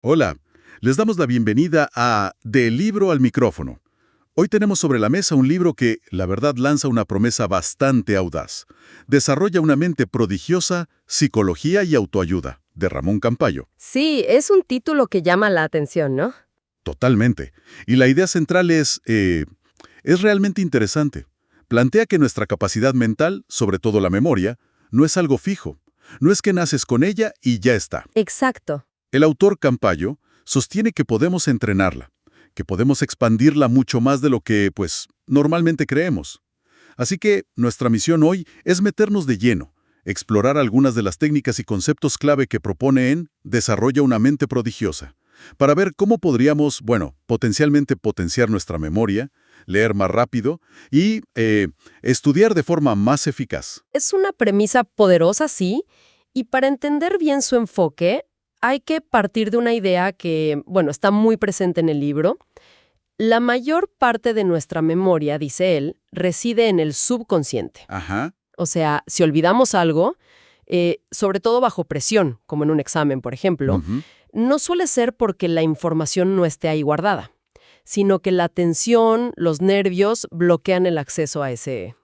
Hola, les damos la bienvenida a Del libro al micrófono. Hoy tenemos sobre la mesa un libro que, la verdad, lanza una promesa bastante audaz. Desarrolla una mente prodigiosa, psicología y autoayuda, de Ramón Campayo. Sí, es un título que llama la atención, ¿no? Totalmente. Y la idea central es realmente interesante. Plantea que nuestra capacidad mental, sobre todo la memoria, no es algo fijo. No es que naces con ella y ya está. Exacto. El autor Campayo sostiene que podemos entrenarla, que podemos expandirla mucho más de lo que, pues, normalmente creemos. Así que nuestra misión hoy es meternos de lleno, explorar algunas de las técnicas y conceptos clave que propone en Desarrolla una mente prodigiosa, para ver cómo podríamos, bueno, potencialmente potenciar nuestra memoria, leer más rápido y estudiar de forma más eficaz. Es una premisa poderosa, sí, y para entender bien su enfoque, hay que partir de una idea que, bueno, está muy presente en el libro. La mayor parte de nuestra memoria, dice él, reside en el subconsciente. Ajá. O sea, si olvidamos algo, sobre todo bajo presión, como en un examen, por ejemplo, Ujú. no suele ser porque la información no esté ahí guardada, sino que la tensión, los nervios bloquean el acceso a ese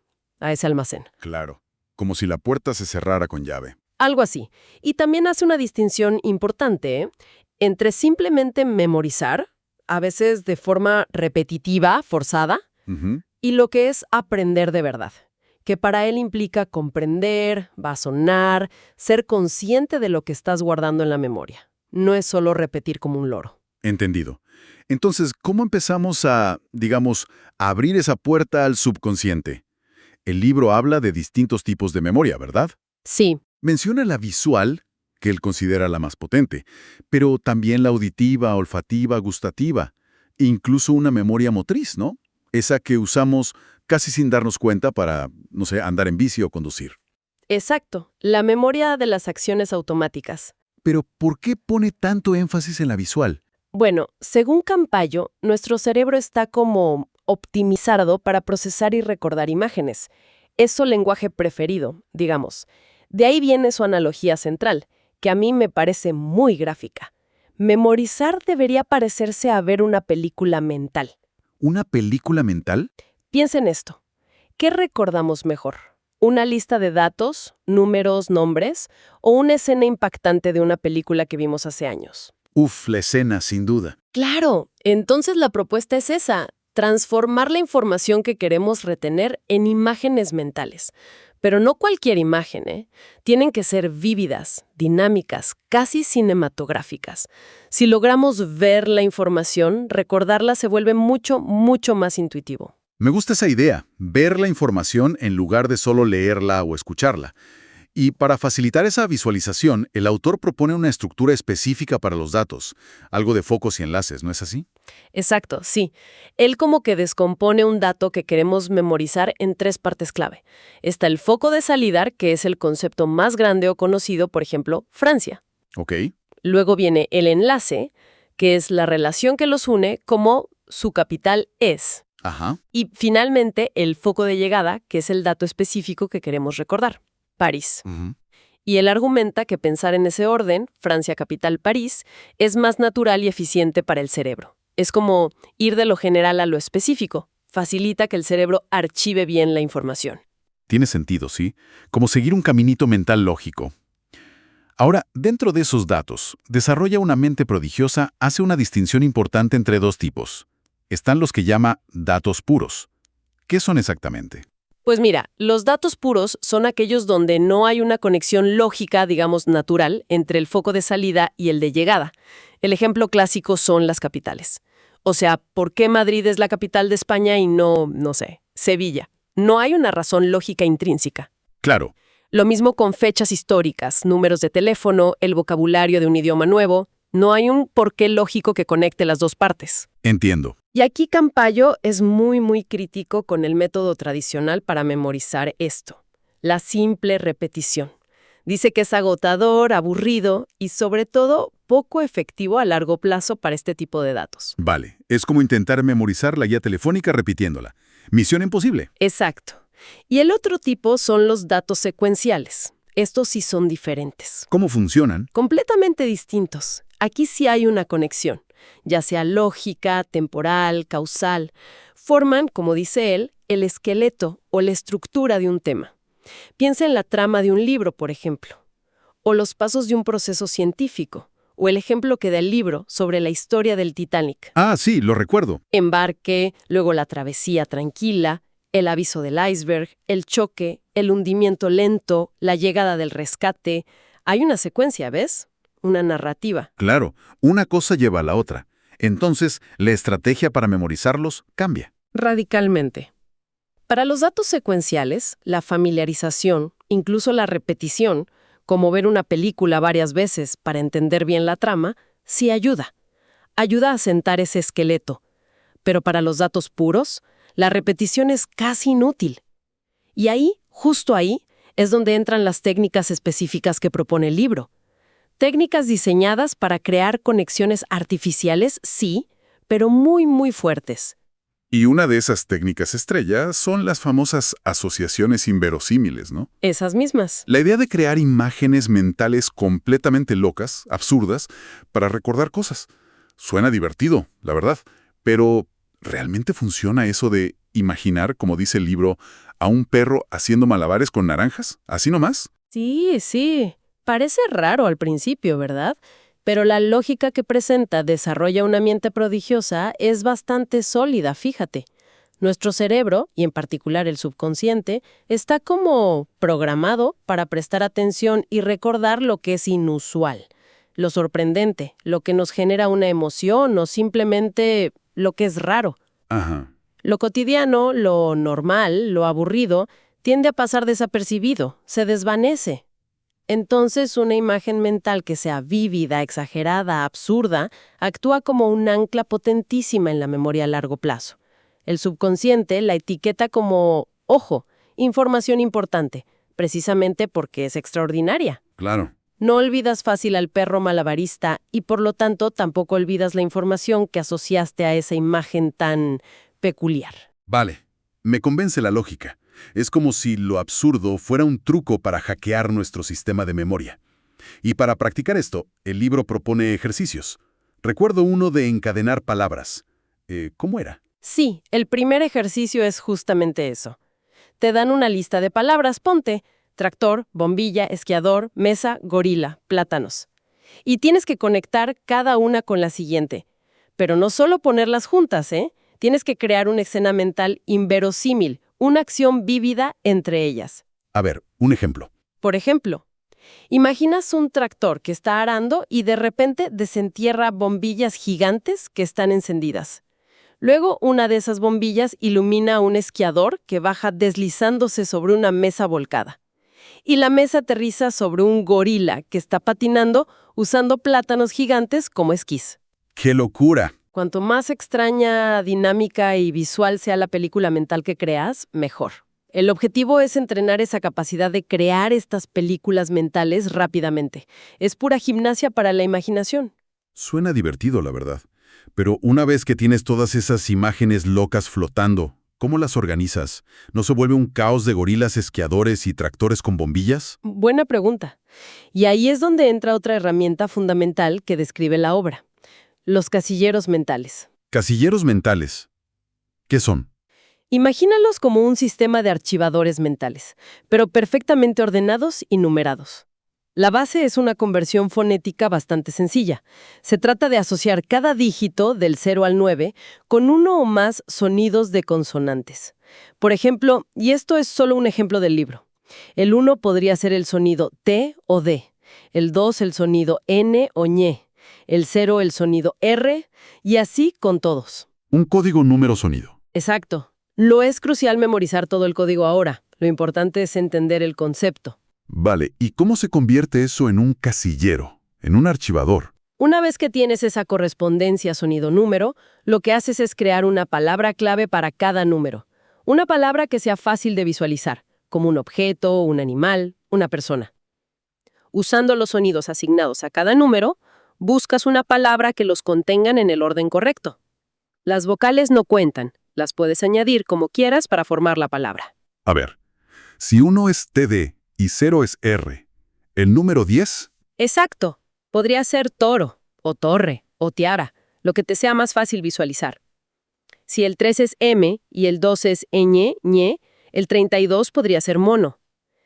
almacén. Claro. Como si la puerta se cerrara con llave. Algo así. Y también hace una distinción importante, entre simplemente memorizar, a veces de forma repetitiva, forzada, Ujú. y lo que es aprender de verdad, que para él implica comprender, razonar, ser consciente de lo que estás guardando en la memoria. No es solo repetir como un loro. Entendido. Entonces, ¿cómo empezamos a, digamos, abrir esa puerta al subconsciente? El libro habla de distintos tipos de memoria, ¿verdad? Sí, Menciona la visual, que él considera la más potente, pero también la auditiva, olfativa, gustativa, e incluso una memoria motriz, ¿no? Esa que usamos casi sin darnos cuenta para, no sé, andar en bici o conducir. exacto. La memoria de las acciones automáticas. Pero, ¿por qué pone tanto énfasis en la visual? Bueno, según Campayo, nuestro cerebro está como optimizado para procesar y recordar imágenes. Es su lenguaje preferido, digamos. De ahí viene su analogía central, que a mí me parece muy gráfica. Memorizar debería parecerse a ver una película mental. ¿Una película mental? Piensa en esto. ¿Qué recordamos mejor? ¿Una lista de datos, números, nombres o una escena impactante de una película que vimos hace años? Uf, la escena, sin duda. Claro, entonces la propuesta es esa, transformar la información que queremos retener en imágenes mentales. Pero no cualquier imagen, ¿eh? Tienen que ser vívidas, dinámicas, casi cinematográficas. Si logramos ver la información, recordarla se vuelve mucho, mucho más intuitivo. Me gusta esa idea, ver la información en lugar de solo leerla o escucharla. Y para facilitar esa visualización, el autor propone una estructura específica para los datos, algo de focos y enlaces, ¿no es así? Exacto, sí. Él como que descompone un dato que queremos memorizar en tres partes clave. Está el foco de salida, que es el concepto más grande o conocido, por ejemplo, Francia. Ok. Luego viene el enlace, que es la relación que los une, como su capital es. Ajá. Y finalmente el foco de llegada, que es el dato específico que queremos recordar, París. Ujú. Y él argumenta que pensar en ese orden, Francia capital París, es más natural y eficiente para el cerebro. Es como ir de lo general a lo específico. Facilita que el cerebro archive bien la información. Tiene sentido, ¿sí? Como seguir un caminito mental lógico. Ahora, dentro de esos datos, desarrolla una mente prodigiosa hace una distinción importante entre dos tipos. Están los que llama datos puros. ¿Qué son exactamente? Pues mira, los datos puros son aquellos donde no hay una conexión lógica, digamos, natural, entre el foco de salida y el de llegada. El ejemplo clásico son las capitales. O sea, ¿por qué Madrid es la capital de España y no sé, Sevilla? No hay una razón lógica intrínseca. Claro. Lo mismo con fechas históricas, números de teléfono, el vocabulario de un idioma nuevo. No hay un porqué lógico que conecte las dos partes. Entiendo. Y aquí Campayo es muy, muy crítico con el método tradicional para memorizar esto, la simple repetición. Dice que es agotador, aburrido y sobre todo poco efectivo a largo plazo para este tipo de datos. Vale, es como intentar memorizar la guía telefónica repitiéndola. Misión imposible. Exacto. Y el otro tipo son los datos secuenciales. Estos sí son diferentes. ¿Cómo funcionan? Completamente distintos. Aquí sí hay una conexión, ya sea lógica, temporal, causal. Forman, como dice él, el esqueleto o la estructura de un tema. Piensa en la trama de un libro, por ejemplo, o los pasos de un proceso científico, o el ejemplo que da el libro sobre la historia del Titanic. Ah, sí, lo recuerdo. Embarque, luego la travesía tranquila, el aviso del iceberg, el choque, el hundimiento lento, la llegada del rescate. Hay una secuencia, ¿ves? Una narrativa. Claro, una cosa lleva a la otra. Entonces, la estrategia para memorizarlos cambia. Radicalmente. Para los datos secuenciales, la familiarización, incluso la repetición, como ver una película varias veces para entender bien la trama, sí ayuda. Ayuda a sentar ese esqueleto. Pero para los datos puros, la repetición es casi inútil. Y ahí, justo ahí, es donde entran las técnicas específicas que propone el libro. Técnicas diseñadas para crear conexiones artificiales, sí, pero muy, muy fuertes. Y una de esas técnicas estrella son las famosas asociaciones inverosímiles, ¿no? Esas mismas. La idea de crear imágenes mentales completamente locas, absurdas, para recordar cosas. Suena divertido, la verdad, pero ¿realmente funciona eso de imaginar, como dice el libro, a un perro haciendo malabares con naranjas? ¿Así nomás? Sí, sí. Parece raro al principio, ¿verdad? Pero la lógica que presenta desarrolla una mente prodigiosa es bastante sólida, fíjate. Nuestro cerebro, y en particular el subconsciente, está como programado para prestar atención y recordar lo que es inusual, lo sorprendente, lo que nos genera una emoción o simplemente lo que es raro. Ajá. Lo cotidiano, lo normal, lo aburrido, tiende a pasar desapercibido, se desvanece. Entonces, una imagen mental que sea vívida, exagerada, absurda, actúa como un ancla potentísima en la memoria a largo plazo. El subconsciente la etiqueta como, ojo, información importante, precisamente porque es extraordinaria. Claro. No olvidas fácil al perro malabarista y por lo tanto tampoco olvidas la información que asociaste a esa imagen tan peculiar. Vale. Me convence la lógica. Es como si lo absurdo fuera un truco para hackear nuestro sistema de memoria. Y para practicar esto, el libro propone ejercicios. Recuerdo uno de encadenar palabras. ¿Cómo era? Sí, el primer ejercicio es justamente eso. Te dan una lista de palabras, ponte tractor, bombilla, esquiador, mesa, gorila, plátanos. Y tienes que conectar cada una con la siguiente. Pero no solo ponerlas juntas, ¿eh? Tienes que crear una escena mental inverosímil, una acción vívida entre ellas. A ver, un ejemplo. Por ejemplo, imaginas un tractor que está arando y de repente desentierra bombillas gigantes que están encendidas. Luego, una de esas bombillas ilumina a un esquiador que baja deslizándose sobre una mesa volcada. Y la mesa aterriza sobre un gorila que está patinando usando plátanos gigantes como esquís. ¡Qué locura! Cuanto más extraña, dinámica y visual sea la película mental que creas, mejor. El objetivo es entrenar esa capacidad de crear estas películas mentales rápidamente. Es pura gimnasia para la imaginación. Suena divertido, la verdad. Pero una vez que tienes todas esas imágenes locas flotando, ¿cómo las organizas? ¿No se vuelve un caos de gorilas, esquiadores y tractores con bombillas? Buena pregunta. Y ahí es donde entra otra herramienta fundamental que describe la obra. Los casilleros mentales. Casilleros mentales. ¿Qué son? Imagínalos como un sistema de archivadores mentales, pero perfectamente ordenados y numerados. La base es una conversión fonética bastante sencilla. Se trata de asociar cada dígito del 0 al 9 con uno o más sonidos de consonantes. Por ejemplo, y esto es solo un ejemplo del libro, el 1 podría ser el sonido T o D, el 2 el sonido N o ñ, el 0 el sonido R, y así con todos. Un código número-sonido. Exacto. No es crucial memorizar todo el código ahora. Lo importante es entender el concepto. Vale, ¿y cómo se convierte eso en un casillero, en un archivador? Una vez que tienes esa correspondencia sonido-número, lo que haces es crear una palabra clave para cada número. Una palabra que sea fácil de visualizar, como un objeto, un animal, una persona. Usando los sonidos asignados a cada número, buscas una palabra que los contengan en el orden correcto. Las vocales no cuentan, las puedes añadir como quieras para formar la palabra. A ver, si 1 es TD y 0 es R, ¿El número 10? Exacto. Podría ser toro, o torre, o tiara, lo que te sea más fácil visualizar. Si el 3 es M y el 2 es ñ, ñe, el 32 podría ser mono.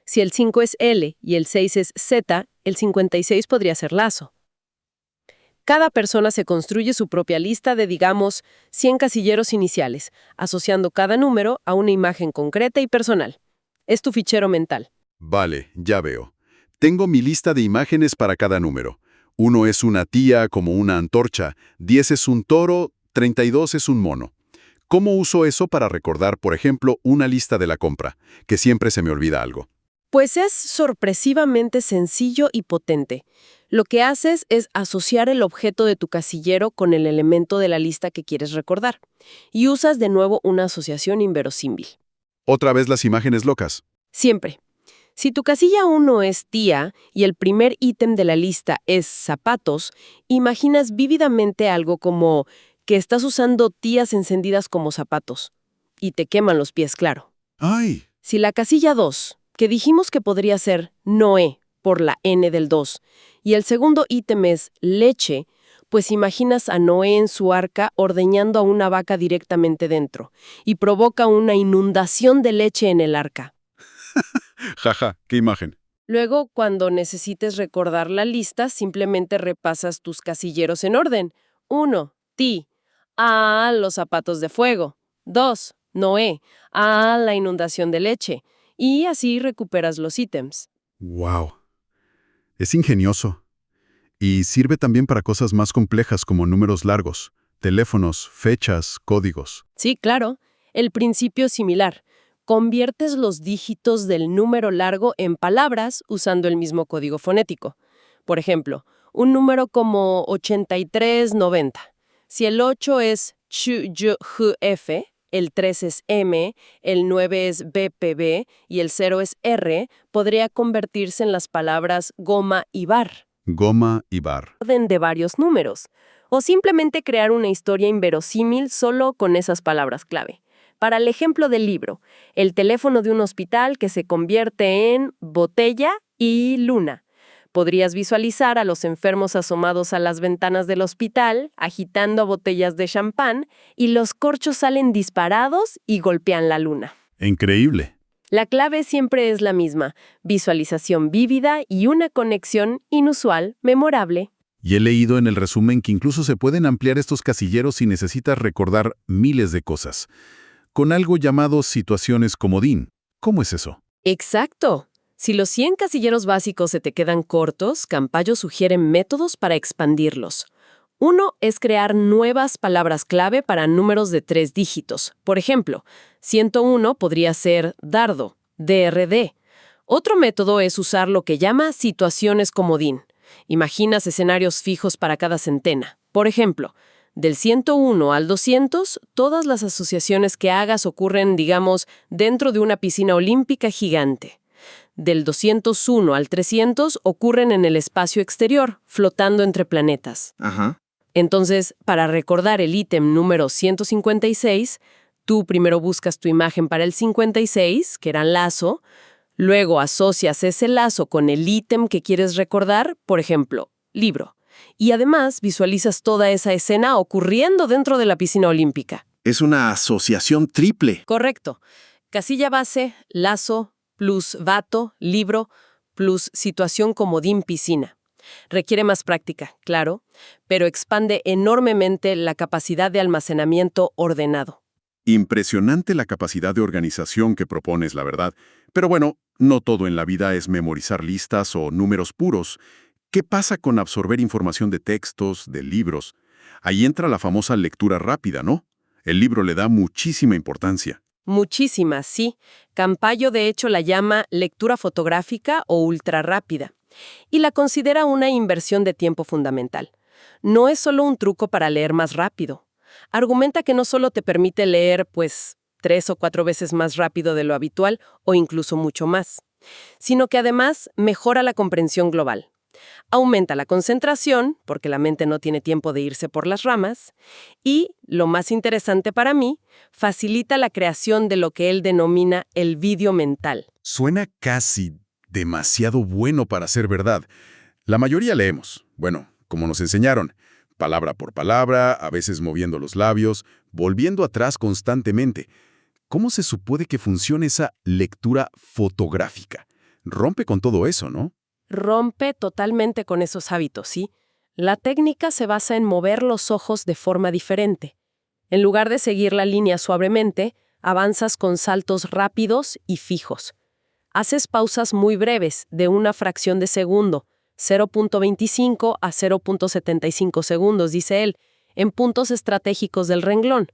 Si el 5 es L y el 6 es Z, el 56 podría ser lazo. Cada persona se construye su propia lista de, digamos, 100 casilleros iniciales, asociando cada número a una imagen concreta y personal. Es tu fichero mental. Vale, ya veo. Tengo mi lista de imágenes para cada número. 1 es una tía como una antorcha, 10 es un toro, 32 es un mono. ¿Cómo uso eso para recordar, por ejemplo, una lista de la compra? Que siempre se me olvida algo. Pues es sorpresivamente sencillo y potente. Lo que haces es asociar el objeto de tu casillero con el elemento de la lista que quieres recordar. Y usas de nuevo una asociación inverosímil. Otra vez las imágenes locas. Siempre. Si tu casilla 1 es tía y el primer ítem de la lista es zapatos, imaginas vívidamente algo como que estás usando tías encendidas como zapatos. Y te queman los pies, claro. ¡Ay! Si la casilla 2, que dijimos que podría ser Noé por la N del 2, y el segundo ítem es leche, pues imaginas a Noé en su arca ordeñando a una vaca directamente dentro, y provoca una inundación de leche en el arca. Jaja, qué imagen. Luego, cuando necesites recordar la lista, simplemente repasas tus casilleros en orden. 1, ti. A, los zapatos de fuego. 2, Noé. A, la inundación de leche. Y así recuperas los ítems. ¡Wow! Es ingenioso. Y sirve también para cosas más complejas como números largos, teléfonos, fechas, códigos. Sí, claro. El principio es similar. Conviertes los dígitos del número largo en palabras usando el mismo código fonético. Por ejemplo, un número como 8390. Si el 8 es ch-y-h-f, el 3 es m, el 9 es bpb y el 0 es r, podría convertirse en las palabras goma y bar. Goma y bar. Orden de varios números. O simplemente crear una historia inverosímil solo con esas palabras clave. Para el ejemplo del libro, el teléfono de un hospital que se convierte en botella y luna. Podrías visualizar a los enfermos asomados a las ventanas del hospital, agitando botellas de champán, y los corchos salen disparados y golpean la luna. Increíble. La clave siempre es la misma: visualización vívida y una conexión inusual, memorable. Y he leído en el resumen que incluso se pueden ampliar estos casilleros si necesitas recordar miles de cosas, con algo llamado situaciones comodín. ¿Cómo es eso? Exacto. Si los 100 casilleros básicos se te quedan cortos, Campayo sugiere métodos para expandirlos. Uno es crear nuevas palabras clave para números de 3 dígitos. Por ejemplo, 101 podría ser dardo, DRD. Otro método es usar lo que llama situaciones comodín. Imaginas escenarios fijos para cada centena. Por ejemplo, del 101 al 200, todas las asociaciones que hagas ocurren, digamos, dentro de una piscina olímpica gigante. Del 201 al 300 ocurren en el espacio exterior, flotando entre planetas. Ajá. Entonces, para recordar el ítem número 156, tú primero buscas tu imagen para el 56, que era lazo, luego asocias ese lazo con el ítem que quieres recordar, por ejemplo, libro. Y además visualizas toda esa escena ocurriendo dentro de la piscina olímpica. Es una asociación triple. Correcto. Casilla base, lazo, plus vato, libro, plus situación comodín piscina. Requiere más práctica, claro, pero expande enormemente la capacidad de almacenamiento ordenado. Impresionante la capacidad de organización que propones, la verdad. Pero bueno, no todo en la vida es memorizar listas o números puros. ¿Qué pasa con absorber información de textos, de libros? Ahí entra la famosa lectura rápida, ¿no? El libro le da muchísima importancia. Muchísimas, sí. Campayo, de hecho, la llama lectura fotográfica o ultrarrápida, y la considera una inversión de tiempo fundamental. No es solo un truco para leer más rápido. Argumenta que no solo te permite leer, 3 o 4 veces más rápido de lo habitual, o incluso mucho más, sino que además mejora la comprensión global. Aumenta la concentración, porque la mente no tiene tiempo de irse por las ramas, y, lo más interesante para mí, facilita la creación de lo que él denomina el vídeo mental. Suena casi demasiado bueno para ser verdad. La mayoría leemos, bueno, como nos enseñaron, palabra por palabra, a veces moviendo los labios, volviendo atrás constantemente. ¿Cómo se supone que funciona esa lectura fotográfica? Rompe con todo eso, ¿no? Rompe totalmente con esos hábitos, ¿sí? La técnica se basa en mover los ojos de forma diferente. En lugar de seguir la línea suavemente, avanzas con saltos rápidos y fijos. Haces pausas muy breves, de una fracción de segundo, 0.25 a 0.75 segundos, dice él, en puntos estratégicos del renglón.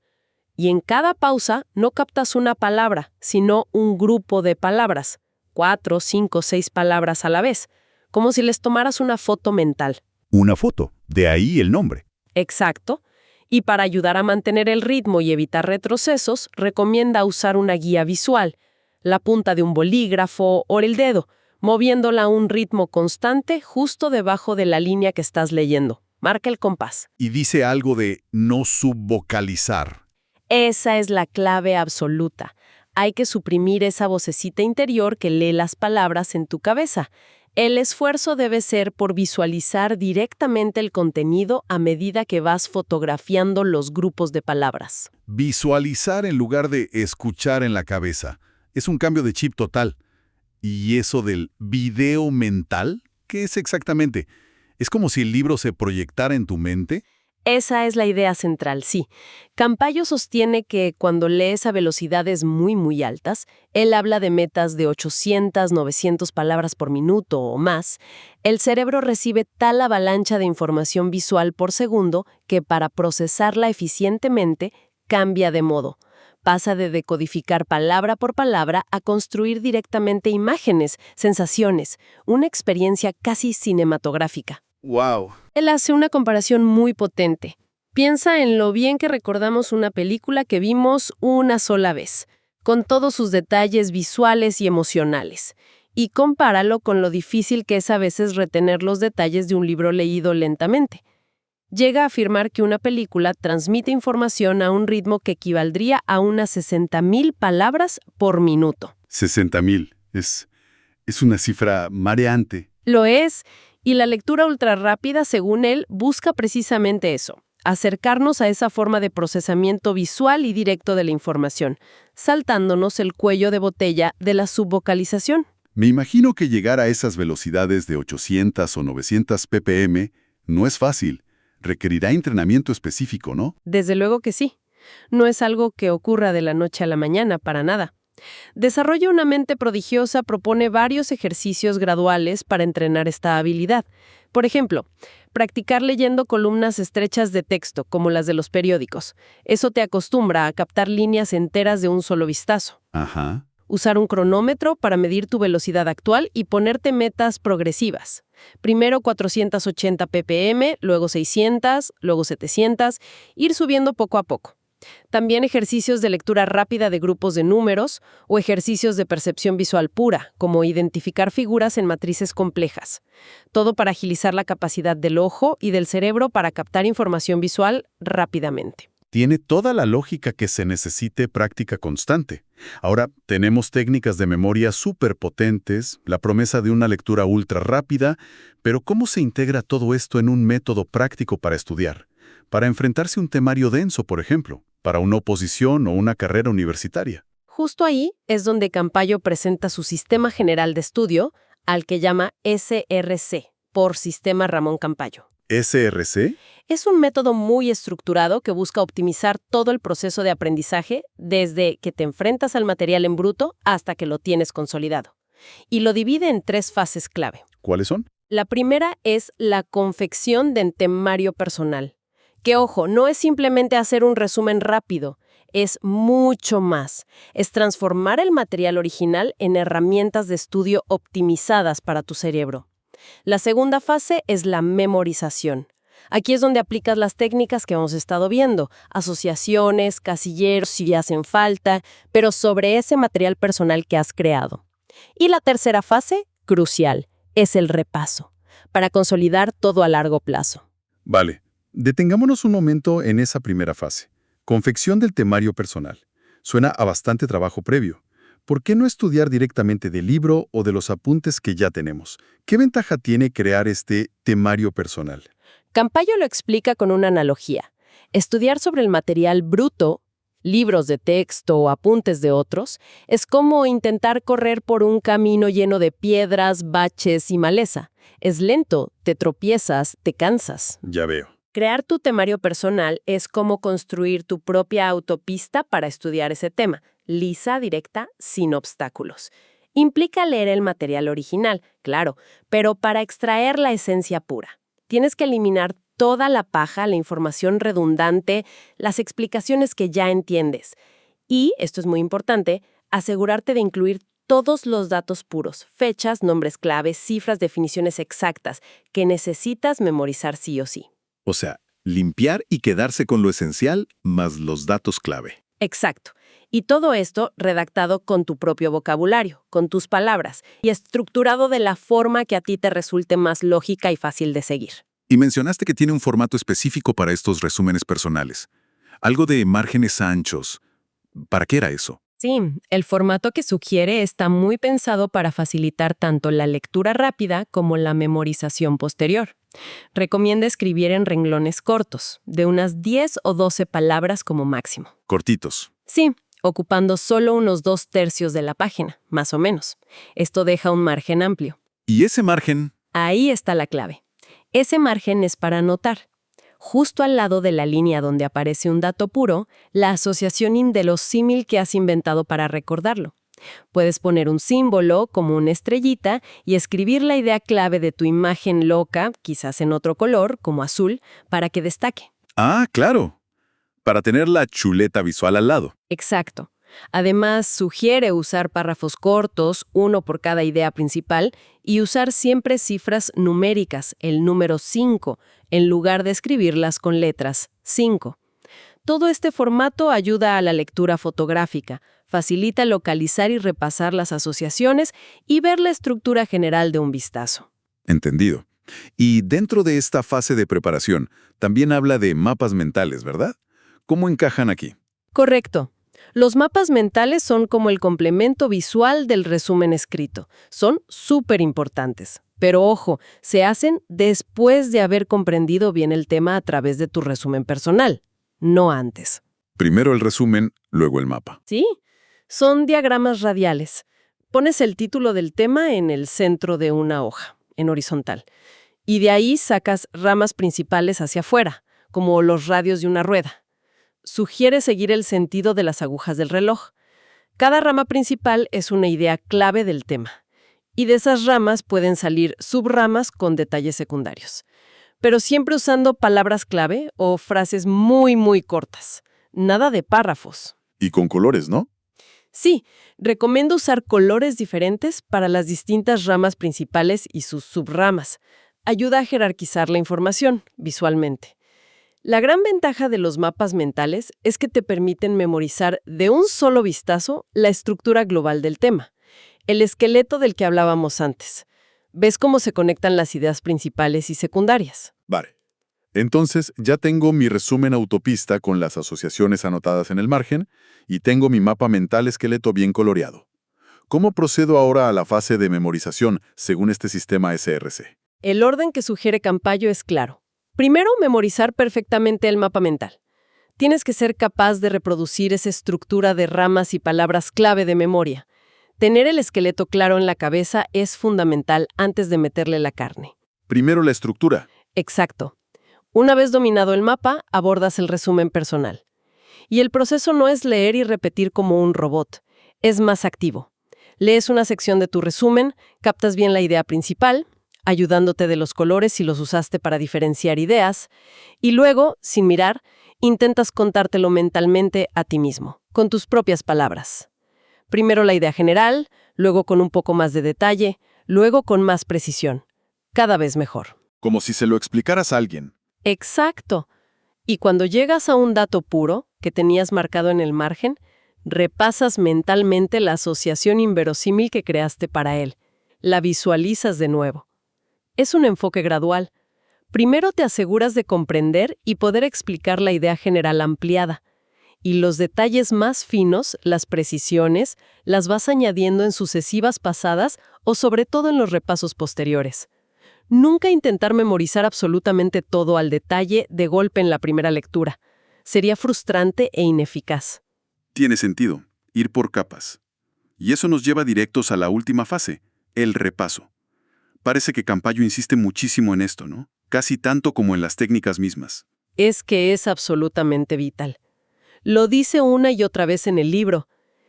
Y en cada pausa no captas una palabra, sino un grupo de palabras, 4, 5, 6 palabras a la vez, como si les tomaras una foto mental. Una foto, de ahí el nombre. Exacto. Y para ayudar a mantener el ritmo y evitar retrocesos, recomienda usar una guía visual, la punta de un bolígrafo o el dedo, moviéndola a un ritmo constante justo debajo de la línea que estás leyendo. Marca el compás. Y dice algo de no subvocalizar. Esa es la clave absoluta. Hay que suprimir esa vocecita interior que lee las palabras en tu cabeza. El esfuerzo debe ser por visualizar directamente el contenido a medida que vas fotografiando los grupos de palabras. Visualizar en lugar de escuchar en la cabeza. Es un cambio de chip total. ¿Y eso del video mental? ¿Qué es exactamente? ¿Es como si el libro se proyectara en tu mente? Esa es la idea central, sí. Campayo sostiene que cuando lees a velocidades muy altas, él habla de metas de 800, 900 palabras por minuto o más, el cerebro recibe tal avalancha de información visual por segundo que para procesarla eficientemente cambia de modo. Pasa de decodificar palabra por palabra a construir directamente imágenes, sensaciones, una experiencia casi cinematográfica. ¡Wow! Él hace una comparación muy potente. Piensa en lo bien que recordamos una película que vimos una sola vez, con todos sus detalles visuales y emocionales, y compáralo con lo difícil que es a veces retener los detalles de un libro leído lentamente. Llega a afirmar que una película transmite información a un ritmo que equivaldría a unas 60,000 palabras por minuto. 60,000. Es una cifra mareante. Lo es, y la lectura ultrarrápida, según él, busca precisamente eso, acercarnos a esa forma de procesamiento visual y directo de la información, saltándonos el cuello de botella de la subvocalización. Me imagino que llegar a esas velocidades de 800 o 900 ppm no es fácil. Requerirá entrenamiento específico, ¿no? Desde luego que sí. No es algo que ocurra de la noche a la mañana, para nada. Desarrolla una mente prodigiosa propone varios ejercicios graduales para entrenar esta habilidad. Por ejemplo, practicar leyendo columnas estrechas de texto, como las de los periódicos. Eso te acostumbra a captar líneas enteras de un solo vistazo. Ajá. Usar un cronómetro para medir tu velocidad actual y ponerte metas progresivas. Primero 480 ppm, luego 600, luego 700, ir subiendo poco a poco. También ejercicios de lectura rápida de grupos de números o ejercicios de percepción visual pura, como identificar figuras en matrices complejas. Todo para agilizar la capacidad del ojo y del cerebro para captar información visual rápidamente. Tiene toda la lógica que se necesite práctica constante. Ahora, tenemos técnicas de memoria súper potentes, la promesa de una lectura ultra rápida, pero ¿cómo se integra todo esto en un método práctico para estudiar? Para enfrentarse a un temario denso, por ejemplo, para una oposición o una carrera universitaria. Justo ahí es donde Campayo presenta su sistema general de estudio, al que llama SRC, por Sistema Ramón Campayo. ¿SRC? Es un método muy estructurado que busca optimizar todo el proceso de aprendizaje desde que te enfrentas al material en bruto hasta que lo tienes consolidado. Y lo divide en 3 fases clave. ¿Cuáles son? La primera es la confección de temario personal. Que, ojo, no es simplemente hacer un resumen rápido, es mucho más. Es transformar el material original en herramientas de estudio optimizadas para tu cerebro. La segunda fase es la memorización. Aquí es donde aplicas las técnicas que hemos estado viendo, asociaciones, casilleros si hacen falta, pero sobre ese material personal que has creado. Y la tercera fase, crucial, es el repaso, para consolidar todo a largo plazo. Vale. Detengámonos un momento en esa primera fase. Confección del temario personal. Suena a bastante trabajo previo. ¿por qué no estudiar directamente del libro o de los apuntes que ya tenemos? ¿Qué ventaja tiene crear este temario personal? Campayo lo explica con una analogía. Estudiar sobre el material bruto, libros de texto o apuntes de otros, es como intentar correr por un camino lleno de piedras, baches y maleza. Es lento, te tropiezas, te cansas. Ya veo. Crear tu temario personal es como construir tu propia autopista para estudiar ese tema, lisa, directa, sin obstáculos. Implica leer el material original, claro, pero para extraer la esencia pura. Tienes que eliminar toda la paja, la información redundante, las explicaciones que ya entiendes. Y, esto es muy importante, asegurarte de incluir todos los datos puros, fechas, nombres claves, cifras, definiciones exactas, que necesitas memorizar sí o sí. O sea, limpiar y quedarse con lo esencial más los datos clave. Exacto. Y todo esto redactado con tu propio vocabulario, con tus palabras, y estructurado de la forma que a ti te resulte más lógica y fácil de seguir. Y mencionaste que tiene un formato específico para estos resúmenes personales. Algo de márgenes anchos. ¿Para qué era eso? Sí, el formato que sugiere está muy pensado para facilitar tanto la lectura rápida como la memorización posterior. Recomienda escribir en renglones cortos, de unas 10 o 12 palabras como máximo. Cortitos. Sí, ocupando solo unos 2/3 de la página, más o menos. Esto deja un margen amplio. Y ese margen, Ahí está la clave. Ese margen es para anotar. Justo al lado de la línea donde aparece un dato puro, la asociación indelosímil que has inventado para recordarlo. Puedes poner un símbolo, como una estrellita, y escribir la idea clave de tu imagen loca, quizás en otro color, como azul, para que destaque. claro. Para tener la chuleta visual al lado. Exacto. Además, sugiere usar párrafos cortos, uno por cada idea principal, y usar siempre cifras numéricas, el número 5, en lugar de escribirlas con letras 5. Todo este formato ayuda a la lectura fotográfica, facilita localizar y repasar las asociaciones y ver la estructura general de un vistazo. Entendido. Y dentro de esta fase de preparación, también habla de mapas mentales, ¿verdad? ¿Cómo encajan aquí? Correcto. Los mapas mentales son como el complemento visual del resumen escrito. Son súper importantes. Pero ojo, se hacen después de haber comprendido bien el tema a través de tu resumen personal, no antes. Primero el resumen, luego el mapa. ¿Sí? Son diagramas radiales. Pones el título del tema en el centro de una hoja, en horizontal. Y de ahí sacas ramas principales hacia afuera, como los radios de una rueda. Sugiere seguir el sentido de las agujas del reloj. Cada rama principal es una idea clave del tema. Y de esas ramas pueden salir subramas con detalles secundarios. Pero siempre usando palabras clave o frases muy cortas. Nada de párrafos. Y con colores, ¿no? Sí, recomiendo usar colores diferentes para las distintas ramas principales y sus subramas. Ayuda a jerarquizar la información visualmente. La gran ventaja de los mapas mentales es que te permiten memorizar de un solo vistazo la estructura global del tema, el esqueleto del que hablábamos antes. ¿Ves cómo se conectan las ideas principales y secundarias? Vale. Entonces, ya tengo mi resumen autopista con las asociaciones anotadas en el margen y tengo mi mapa mental esqueleto bien coloreado. ¿Cómo procedo ahora a la fase de memorización según este sistema SRC? El orden que sugiere Campayo es claro. Primero, memorizar perfectamente el mapa mental. Tienes que ser capaz de reproducir esa estructura de ramas y palabras clave de memoria. Tener el esqueleto claro en la cabeza es fundamental antes de meterle la carne. Primero la estructura. Exacto. Una vez dominado el mapa, abordas el resumen personal. Y el proceso no es leer y repetir como un robot. Es más activo. Lees una sección de tu resumen, captas bien la idea principal, ayudándote de los colores si los usaste para diferenciar ideas, y luego, sin mirar, intentas contártelo mentalmente a ti mismo, con tus propias palabras. Primero la idea general, luego con un poco más de detalle, luego con más precisión. Cada vez mejor. Como si se lo explicaras a alguien. Exacto. Y cuando llegas a un dato puro que tenías marcado en el margen, repasas mentalmente la asociación inverosímil que creaste para él. La visualizas de nuevo. Es un enfoque gradual. Primero te aseguras de comprender y poder explicar la idea general ampliada. y los detalles más finos, las precisiones, las vas añadiendo en sucesivas pasadas o sobre todo en los repasos posteriores. Nunca intentar memorizar absolutamente todo al detalle de golpe en la primera lectura. Sería frustrante e ineficaz. Tiene sentido, ir por capas. Y eso nos lleva directos a la última fase, el repaso. Parece que Campayo insiste muchísimo en esto, ¿no? Casi tanto como en las técnicas mismas. Es que es absolutamente vital. Lo dice una y otra vez en el libro.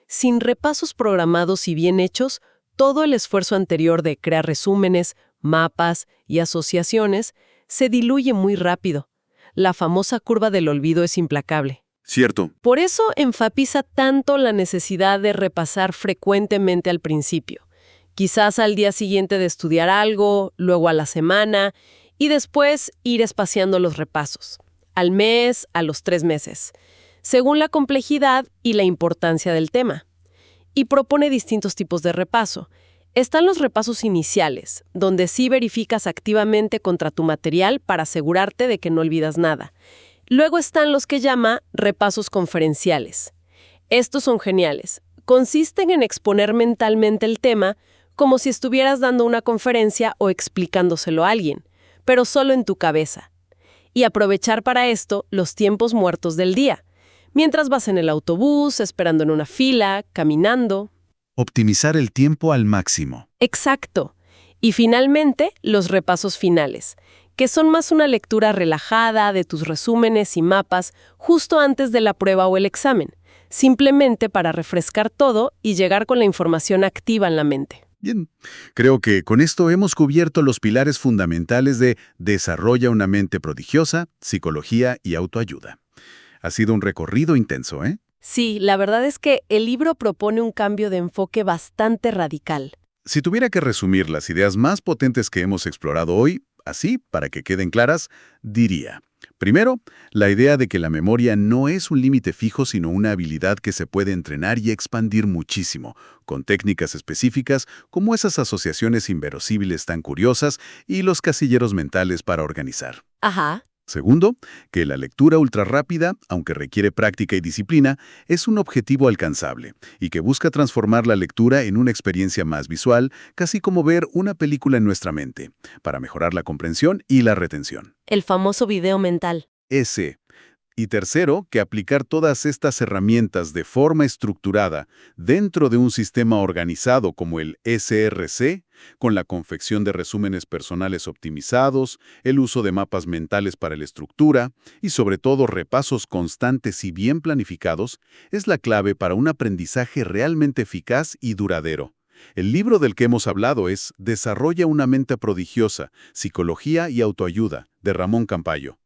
Sin repasos programados y bien hechos, todo el esfuerzo anterior de crear resúmenes, mapas y asociaciones se diluye muy rápido. La famosa curva del olvido es implacable. Cierto. Por eso enfatiza tanto la necesidad de repasar frecuentemente al principio. Quizás al día siguiente de estudiar algo, luego a la semana, y después ir espaciando los repasos. Al mes, a los 3 meses, según la complejidad y la importancia del tema. Y propone distintos tipos de repaso. Están los repasos iniciales, donde sí verificas activamente contra tu material para asegurarte de que no olvidas nada. Luego están los que llama repasos conferenciales. Estos son geniales. Consisten en exponer mentalmente el tema como si estuvieras dando una conferencia o explicándoselo a alguien, pero solo en tu cabeza. Y aprovechar para esto los tiempos muertos del día, mientras vas en el autobús, esperando en una fila, caminando. Optimizar el tiempo al máximo. Exacto. Y finalmente, los repasos finales, que son más una lectura relajada de tus resúmenes y mapas justo antes de la prueba o el examen, simplemente para refrescar todo y llegar con la información activa en la mente. Bien, creo que con esto hemos cubierto los pilares fundamentales de Desarrolla una mente prodigiosa, psicología y autoayuda. Ha sido un recorrido intenso, ¿eh? Sí, la verdad es que el libro propone un cambio de enfoque bastante radical. Si tuviera que resumir las ideas más potentes que hemos explorado hoy, así, para que queden claras, diría: primero, la idea de que la memoria no es un límite fijo, sino una habilidad que se puede entrenar y expandir muchísimo, con técnicas específicas como esas asociaciones inverosímiles tan curiosas y los casilleros mentales para organizar. Ajá. Segundo, que la lectura ultrarrápida, aunque requiere práctica y disciplina, es un objetivo alcanzable y que busca transformar la lectura en una experiencia más visual, casi como ver una película en nuestra mente, para mejorar la comprensión y la retención. El famoso video mental. Ese. Y tercero, que aplicar todas estas herramientas de forma estructurada dentro de un sistema organizado como el SRC, con la confección de resúmenes personales optimizados, el uso de mapas mentales para la estructura y sobre todo repasos constantes y bien planificados, es la clave para un aprendizaje realmente eficaz y duradero. El libro del que hemos hablado es Desarrolla una mente prodigiosa, psicología y autoayuda, de Ramón Campayo.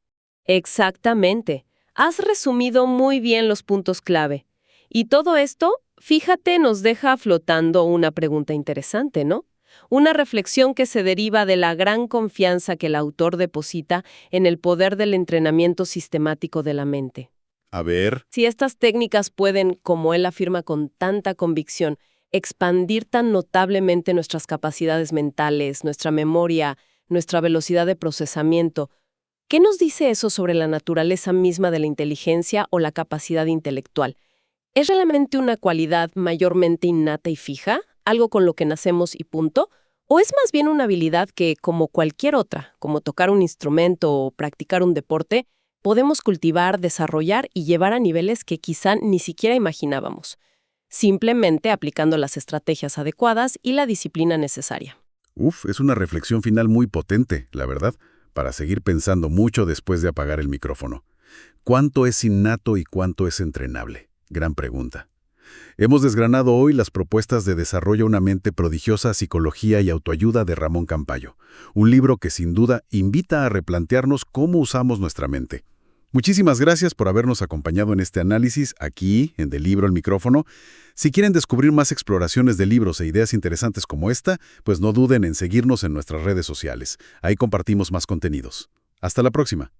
Exactamente. Has resumido muy bien los puntos clave. Y todo esto, fíjate, nos deja flotando una pregunta interesante, ¿no? Una reflexión que se deriva de la gran confianza que el autor deposita en el poder del entrenamiento sistemático de la mente. A ver. Si estas técnicas pueden, como él afirma con tanta convicción, expandir tan notablemente nuestras capacidades mentales, nuestra memoria, nuestra velocidad de procesamiento, ¿qué nos dice eso sobre la naturaleza misma de la inteligencia o la capacidad intelectual? ¿Es realmente una cualidad mayormente innata y fija? ¿Algo con lo que nacemos y punto? ¿O es más bien una habilidad que, como cualquier otra, como tocar un instrumento o practicar un deporte, podemos cultivar, desarrollar y llevar a niveles que quizá ni siquiera imaginábamos, simplemente aplicando las estrategias adecuadas y la disciplina necesaria? Es una reflexión final muy potente, la verdad, para seguir pensando mucho después de apagar el micrófono. ¿Cuánto es innato y cuánto es entrenable? Gran pregunta. Hemos desgranado hoy las propuestas de Desarrolla una mente prodigiosa, psicología y autoayuda de Ramón Campayo, un libro que sin duda invita a replantearnos cómo usamos nuestra mente. Muchísimas gracias por habernos acompañado en este análisis aquí, en Del Libro al Micrófono. Si quieren descubrir más exploraciones de libros e ideas interesantes como esta, pues no duden en seguirnos en nuestras redes sociales. Ahí compartimos más contenidos. Hasta la próxima.